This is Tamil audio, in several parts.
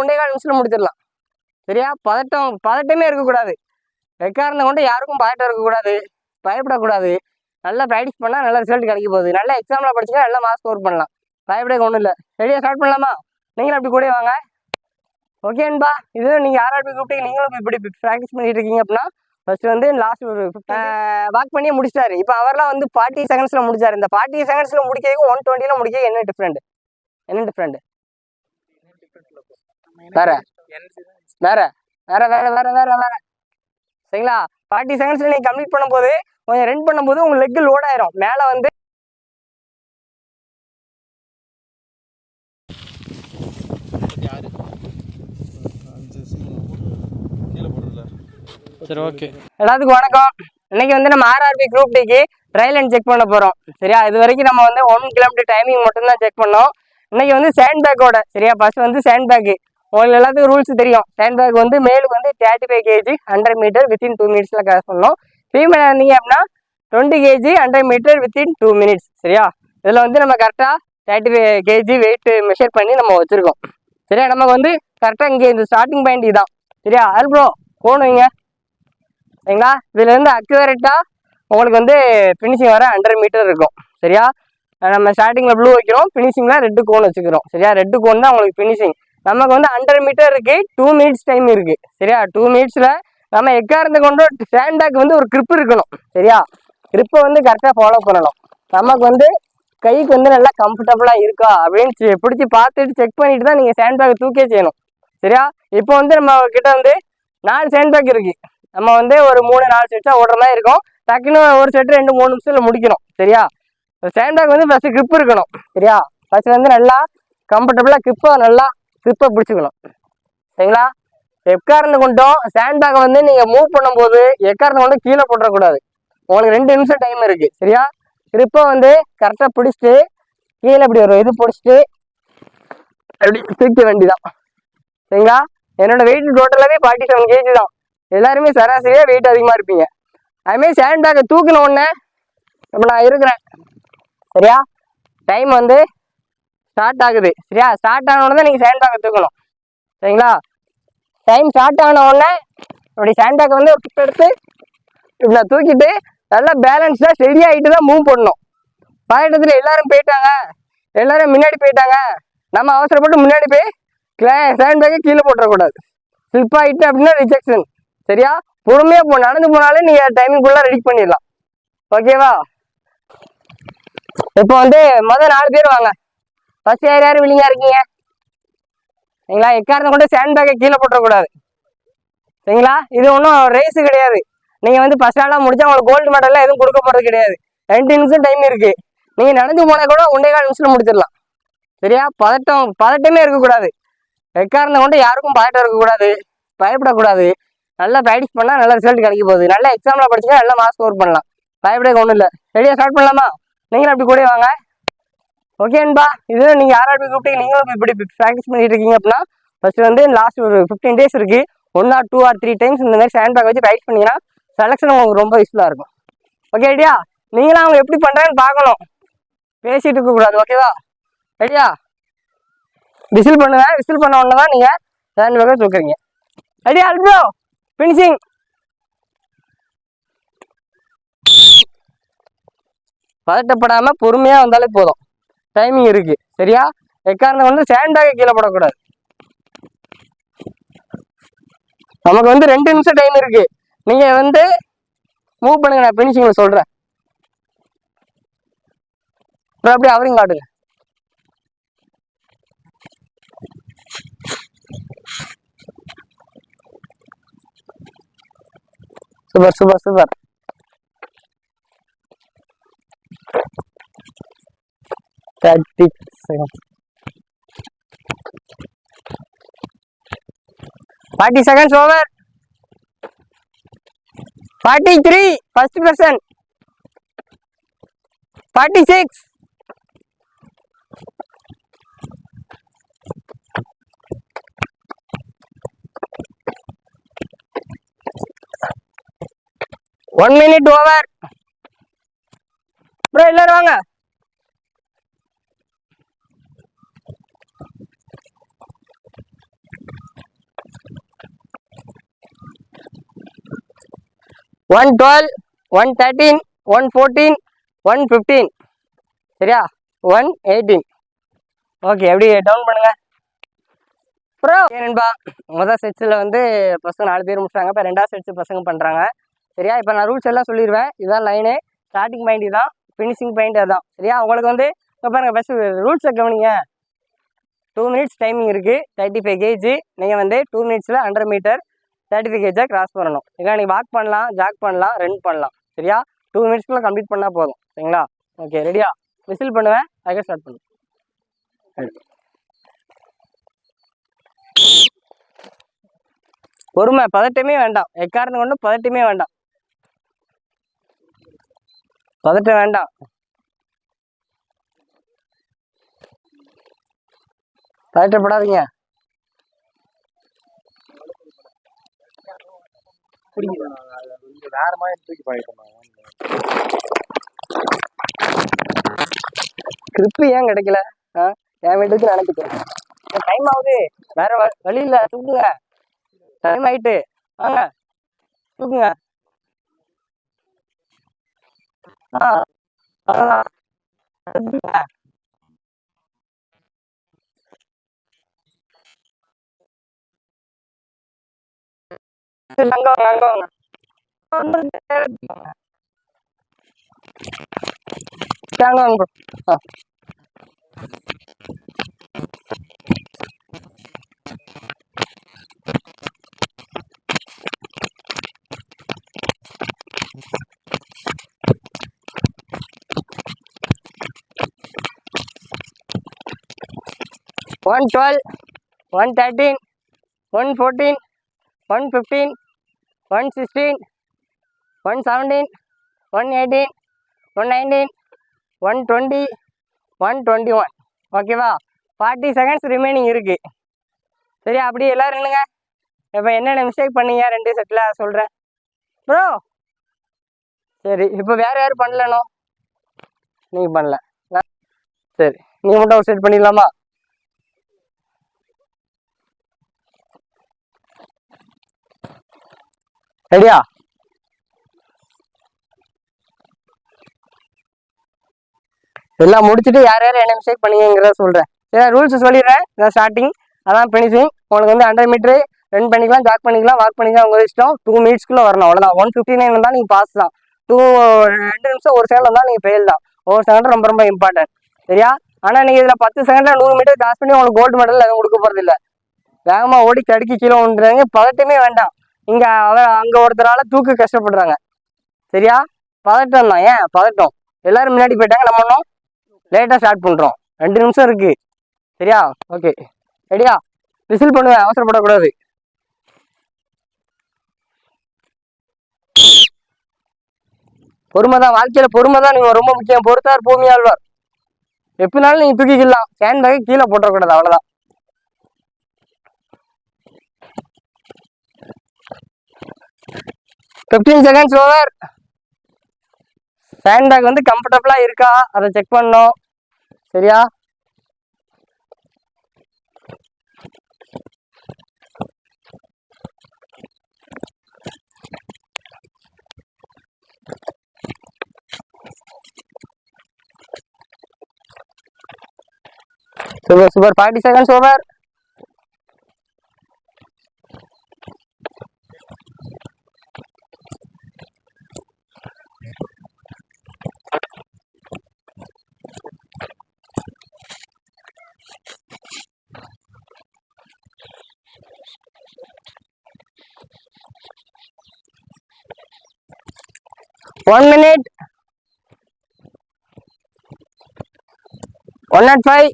1.25 நிமிஷத்துல முடிச்சிடலாம். சரியா? பதட்டமே இருக்கக்கூடாது. எக்காரணம் கொண்டு யாருக்கும் பதட்டம் இருக்கக்கூடாது, பயப்படக்கூடாது. நல்லா ப்ராக்டிஸ் பண்ணால் நல்ல ரிசல்ட் கிடைக்க போகுது. நல்லா எக்ஸாமில் படிச்சுன்னா நல்லா மார்க் ஸ்கோர் பண்ணலாம். பயப்படே ஒன்றும் இல்லை. ரெடியாக ஸ்டார்ட் பண்ணலாமா? நீங்களும் அப்படி கூட வாங்க. ஓகேன்பா. இது நீங்கள் RRB கூப்பிட்டு நீங்களும் இப்படி ப்ராக்டிஸ் பண்ணிட்டு இருக்கீங்க அப்படின்னா ஃபர்ஸ்ட் வந்து லாஸ்ட் ஒரு வாக் பண்ணியே முடிச்சிட்டாரு. இப்போ அவர்லாம் வந்து 40 செகண்ட்ஸில் முடிச்சாரு. இந்த 40 செகண்ட்ஸில் முடிக்கிறதுக்கு 120 முடிக்க என்ன டிஃப்ரெண்ட்? வேற வேற வேற வேற வேற வேற வேற சரிங்களா? 40 செகண்ட்ஸ்ல நீங்க கம்ப்ளீட் பண்ணும்போது கொஞ்சம் ரன் பண்ணும்போது உங்க லெக் லோட் ஆயிரும். மேல வந்து சரி, ஓகே. எல்லாத்துக்கும் வணக்கம். இன்னைக்கு வந்து நம்ம RRB குரூப் டிக்கு ட்ரையல் அண்ட் செக் பண்ண போறோம். சரியா? இது வரைக்கும் நம்ம வந்து 1 கிலோமீட்டர் டைமிங் மட்டும் தான் செக் பண்ணோம். இன்னைக்கு வந்து சேண்ட் பேக்கோட. சரியா? ஃபர்ஸ்ட் வந்து சேண்ட் பேக். உங்களுக்கு எல்லாத்துக்கும் ரூல்ஸ் தெரியும். சேண்ட் பேக் வந்து மேலுக்கு வந்து 35 kg 100 மீட்டர் வித்தின் 2 மினிட்ஸ்ல கிராஸ் பண்ணணும். ஃபீமேல் இருந்தீங்க அப்படின்னா 20 kg 100 மீட்டர் வித்தின் 2 மினிட்ஸ். சரியா? இதுல வந்து நம்ம கரெக்டா 35 kg வெயிட் மெஷர் பண்ணி நம்ம வச்சிருக்கோம். சரியா? நமக்கு வந்து கரெக்டா இங்க இந்த ஸ்டார்டிங் பாயிண்ட் இதான். சரியா? ப்ரோ போகணுங்க. சரிங்களா? இதுல இருந்து அக்யூரேட்டா உங்களுக்கு வந்து ஃபினிஷிங் வர 100 மீட்டர் இருக்கும். சரியா? நம்ம ஸ்டார்டிங்ல ப்ளூ வைக்கிறோம், ஃபினிஷிங்ல ரெட்டு கோன் வச்சுக்கிறோம். சரியா? ரெட்டு கோன் தான் உங்களுக்கு ஃபினிஷிங். நமக்கு வந்து 100 மீட்டர் இருக்கு, 2 மினிட்ஸ் டைம் இருக்கு. சரியா? 2 மினிட்ஸ்ல நம்ம எக்காரத்தை கொண்டு சேண்ட் பேக் வந்து ஒரு கிரிப் இருக்கணும். சரியா? கிரிப்பை வந்து கரெக்டா ஃபாலோ பண்ணணும். நமக்கு வந்து கைக்கு வந்து நல்லா கம்ஃபர்டபுளா இருக்கா அப்படின்னு பிடிச்சி பார்த்துட்டு செக் பண்ணிட்டு தான் நீங்க சேண்ட் பேக் தூக்கே செய்யணும். சரியா? இப்போ வந்து நம்ம கிட்ட வந்து 4 சேண்ட் பேக் இருக்கு. நம்ம வந்து ஒரு 3-4 செட்டா ஓடுற மாதிரி இருக்கும். டக்குன்னு ஒரு செட் 2-3 நிமிஷத்துல முடிக்கணும். சரியா? சேண்ட் பேக் வந்து ஃபர்ஸ்ட் கிரிப் இருக்கணும். சரியா? ஃபர்ஸ்ட் வந்து நல்லா கம்ஃபர்டபுளா கிரிப்பை பிடிச்சிக்கணும். சரிங்களா? எக்காரணம் கொண்டும் சேண்ட் பேக்கை வந்து நீங்க மூவ் பண்ணும்போது எக்காரணம் கொண்டும் கீழே போட்டுறக்கூடாது. உங்களுக்கு 2 நிமிஷம் டைம் இருக்கு. சரியா? கிரிப்பை வந்து கரெக்டா பிடிச்சிட்டு கீழே இப்படி ஒரு இது பிடிச்சிட்டு அப்படி தூக்க வேண்டிதான். சரிங்களா? என்னோட வெயிட் டோட்டலாவே 47 kg தான். எல்லாருமே சராசரியா வெயிட் அதிகமா இருப்பீங்க. அதுமாதிரி சேண்ட் பேக்கை தூக்கின உடனே இப்ப நான் இருக்கிறேன். சரியா? டைம் வந்து ஸ்டார்ட் ஆகுது. சரியா? ஸ்டார்ட் ஆன உடனே நீங்க சேண்ட் பேக்கை தூக்கணும். சரிங்களா? டைம் ஸ்டார்ட் ஆன உடனே அப்படி சேண்ட் பேக்கை வந்து கிட்ட எடுத்து இப்படி நான் தூக்கிட்டு நல்லா பேலன்ஸ்டா ஸ்டெடி ஆகிட்டு தான் மூவ் பண்ணணும். பதட்டத்துல எல்லாரும் போயிட்டாங்க, எல்லாரும் முன்னாடி போயிட்டாங்க, நம்ம அவசரப்பட்டு முன்னாடி போய் சேண்ட் பேக்கை கீழே போட்டுறக்கூடாது. ஸ்லிப் ஆகிட்டு அப்படின்னா ரிஜெக்ஷன். சரியா? பொறுமையா நடந்து போனாலே நீங்க டைமிங்குள்ள ரெடி பண்ணிடலாம். ஓகேவா? இப்போ வந்து 4 பேர் வாங்க. ஃபர்ஸ்ட் யார் வில்லிங்கா இருக்கீங்க? சரிங்களா? எக்காரணம் கொண்டு சேண்ட் பேக்கை கீழே போட்டுறக்கூடாது. சரிங்களா? இது ஒன்றும் ரேஸ் கிடையாது. நீங்க வந்து ஃபர்ஸ்ட் ஆளா முடிச்சா உங்களுக்கு கோல்டு மெடல்லாம் எதுவும் கொடுக்க போறது கிடையாது. 2 நிமிஷம் டைம் இருக்கு. நீங்க நடந்து போனா கூட 1.25 நிமிஷத்துல முடிச்சிடலாம். சரியா? பதட்டமே இருக்கக்கூடாது. எக்காரணம் கொண்டு யாருக்கும் பதட்டம் இருக்கக்கூடாது, பயப்படக்கூடாது. நல்லா ப்ராக்டிஸ் பண்ணா நல்ல ரிசல்ட் கிடைக்க போகுது. நல்லா எக்ஸாம்ல படிச்சுன்னா நல்லா மார்க் ஸ்கோர் பண்ணலாம். பயப்படே ஒன்றும் இல்லை. ரெடியா ஸ்டார்ட் பண்ணலாமா? நீங்களும் அப்படி கூட வாங்க. ஓகேன்பா. இது நீங்க RRB கூப்பிட்டு நீங்களும் இப்படி ப்ராக்டிஸ் பண்ணிட்டு இருக்கீங்க அப்படின்னா ஃபர்ஸ்ட் வந்து லாஸ்ட் ஒரு 15 days இருக்கு. 1 or 2 or 3 டைம்ஸ் இந்த மாதிரி சேண்ட் பேக் வச்சு ப்ராக்டிஸ் பண்ணீங்கன்னா செலக்ஷன் உங்களுக்கு ரொம்ப யூஸ்ஃபுல்லா இருக்கும். ஓகே ரெடியா? நீங்களும் அவங்க எப்படி பண்றாங்கன்னு பார்க்கணும், பேசிட்டு இருக்க கூடாது. ஓகேவா? ரெடியா? விசில் பண்ணுங்க. விசில் பண்ண உடனே தான் நீங்க சேண்ட் பேக்கை தூக்குறீங்க. ரெடியா? Bro finishing. பதட்டப்படாம பொறுமையா வந்தாலே போதும். டைமிங் இருக்கு. சரியா? எக்காரணம் வந்து சேண்ட் பேக்கை கீழே போடக்கூடாது. நமக்கு வந்து 2 நிமிஷம் டைம் இருக்கு. நீங்க வந்து மூவ் பண்ணுங்க. நான் பினிஷிங்ல சொல்றேன். அப்படியே அவரையும் காட்டுங்க. Super super super. seconds. 40 seconds over. 43 first person. 46. One minute over. Bro, எல்லாரும் வாங்க. 112, 113, 114, 115. சரியா? 118. ஓகே, எப்படி டவுன் பண்ணுங்க ப்ரோ. நண்பா, முதல் செட்ஸில் வந்து பசங்க 4 பேர் முடிச்சாங்க. இப்போ 2வது செட்ஸ் பசங்க பண்ணுறாங்க. சரியா? இப்போ நான் ரூல்ஸ் எல்லாம் சொல்லிடுவேன். இதுதான் லைனு, ஸ்டார்டிங் பாயிண்ட் இதுதான், ஃபினிஷிங் பாயிண்ட் அதுதான். சரியா? உங்களுக்கு வந்து இப்போ பாருங்க, ஃபஸ்ட்டு ரூல்ஸை கவனிங்க. 2 மினிட்ஸ் டைமிங் இருக்குது. 35 kg. நீங்கள் வந்து 2 மினிட்ஸில் 100 மீட்டர் 35 kg கிராஸ் பண்ணணும். சரிங்களா? நீங்கள் வாக் பண்ணலாம், ஜாக் பண்ணலாம், ரன் பண்ணலாம். சரியா? 2 மினிட்ஸ்க்குள்ள கம்ப்ளீட் பண்ணால் போதும். சரிங்களா? ஓகே, ரெடியா? விசில் பண்ணுவேன், அதுக்கு ஸ்டார்ட் பண்ணுவேன். பொறுமை, பதட்டமே வேண்டாம். எக்காரணம் கொண்டு பதட்டமே வேண்டாம். பதட்டம் வேண்டாம். பதட்டப்படாதீங்க. கிரிப்பு ஏன் கிடைக்கல? என் வீட்டுக்கு நினைக்கிறேன். டைம் ஆகுது, வேற வழி இல்லை. தூக்குங்க, டைம் ஆயிட்டு. வாங்க தூக்குங்க. அங்க வாங்க, அங்க வாங்க. 112, 113, 114, 115, 116, 117, 118, 119, 120, 121. ஓகேவா? 40 செகண்ட்ஸ் ரிமைனிங் இருக்கு. சரி, அப்படியே எல்லாரும் என்னங்க இப்போ என்னென்ன மிஸ்டேக் பண்ணீங்க 2 செட்டில் சொல்கிறேன் ப்ரோ. சரி, இப்போ வேறு யாரும் பண்ணலனோ? நீங்கள் பண்ணல. சரி, நீங்கள் மட்டும் ஒரு செட் பண்ணிடலாமா? ரெடியா? எல்லாம் முடிச்சுட்டு யார் யார் என்ன மிஸ்டேக் பண்ணீங்கிறத சொல்கிறேன். சரி, ரூல்ஸ் சொல்லிடுறேன். இதான் ஸ்டார்டிங், அதான் ஃபினிஷிங். உங்களுக்கு வந்து 100 மீட்ரு ரன் பண்ணிக்கலாம், ஜாக் பண்ணிக்கலாம், வாக் பண்ணிக்கலாம், உங்கள் இஷ்டம். 2 மினிட்ஸ்க்குள்ளே வரணும், அவ்வளோதான். 159 இருந்தால் நீங்கள் பாஸ் தான். 2 நிமிஷம் 1 செகண்ட் இருந்தால் நீங்கள் ஃபெயில் தான். ஒவ்வொரு செகண்ட் ரொம்ப ரொம்ப இம்பார்ட்டன்ட். சரியா? ஆனால் நீங்கள் இதில் 10 செகண்டில் 100 மீட்டர் கிராஸ் பண்ணி உங்களுக்கு கோல்டு மெடல் எதுவும் கொடுக்க போகிறது இல்லை. வேகமாக ஓடி தடுக்கி கீழே விழுந்துறாங்க. பதட்டமே வேண்டாம். இங்கே அங்கே ஒருத்தரால் தூக்கு கஷ்டப்படுறாங்க. சரியா? பதட்டம் தான். ஏன் பதட்டம்? எல்லாரும் முன்னாடி போயிட்டாங்க, நம்ம ஒன்றும் லேட்டாக ஸ்டார்ட் பண்ணுறோம். 2 நிமிஷம் இருக்கு. சரியா? ஓகே, ரெடியா? விசில் பண்ணுவேன், அவசரப்படக்கூடாது. பொறுமை தான், வாழ்க்கையில் பொறுமை தான் நீங்கள் ரொம்ப முக்கியம். பொறுத்தார் பூமி ஆழ்வார். எப்படினாலும் நீங்கள் தூக்கிக்கலாம், ஹேண்ட் பேக்கை கீழே போட்டக்கூடாது, அவ்வளோதான். $15 செகண்ட்ஸ் ஓவர். ஹேண்ட் பேக் வந்து கம்ஃபர்டபுளாக இருக்கா அதை செக் பண்ணணும். சரியா? Super super. 40 seconds over. One minute. 105,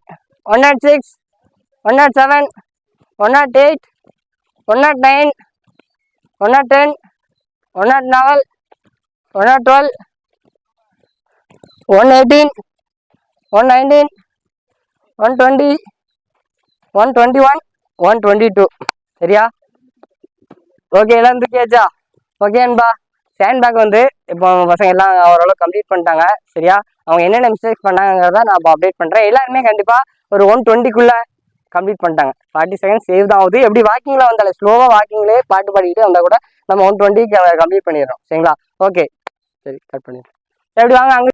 106, 107, 108, 109, 110, 111, 112, 118, 119, 120, 121, 122. சரியா? ஓகே, எல்லாம் தூக்கியாச்சா? ஓகே அன்பா. ஹேண்ட் பேக் வந்து இப்போ பசங்க எல்லாம் ஓரளவு கம்ப்ளீட் பண்ணிட்டாங்க. சரியா? அவங்க என்னென்ன மிஸ்டேக்ஸ் பண்ணாங்கிறத நான் இப்போ அப்டேட் பண்ணுறேன். எல்லாருமே கண்டிப்பாக ஒரு 120க்குள்ளே கம்ப்ளீட் பண்ணிட்டாங்க. 40 செகண்ட் சேவ் தான் ஆகுது. எப்படி வாக்கிங்கில் வந்தாலே ஸ்லோவாக வாக்கிங்லேயே பாட்டு பாடிக்கிட்டே வந்தால் கூட நம்ம 120 கம்ப்ளீட் பண்ணிடுறோம். சரிங்களா? ஓகே, சரி கட் பண்ணிடுறோம். எப்படி வாங்க அங்கே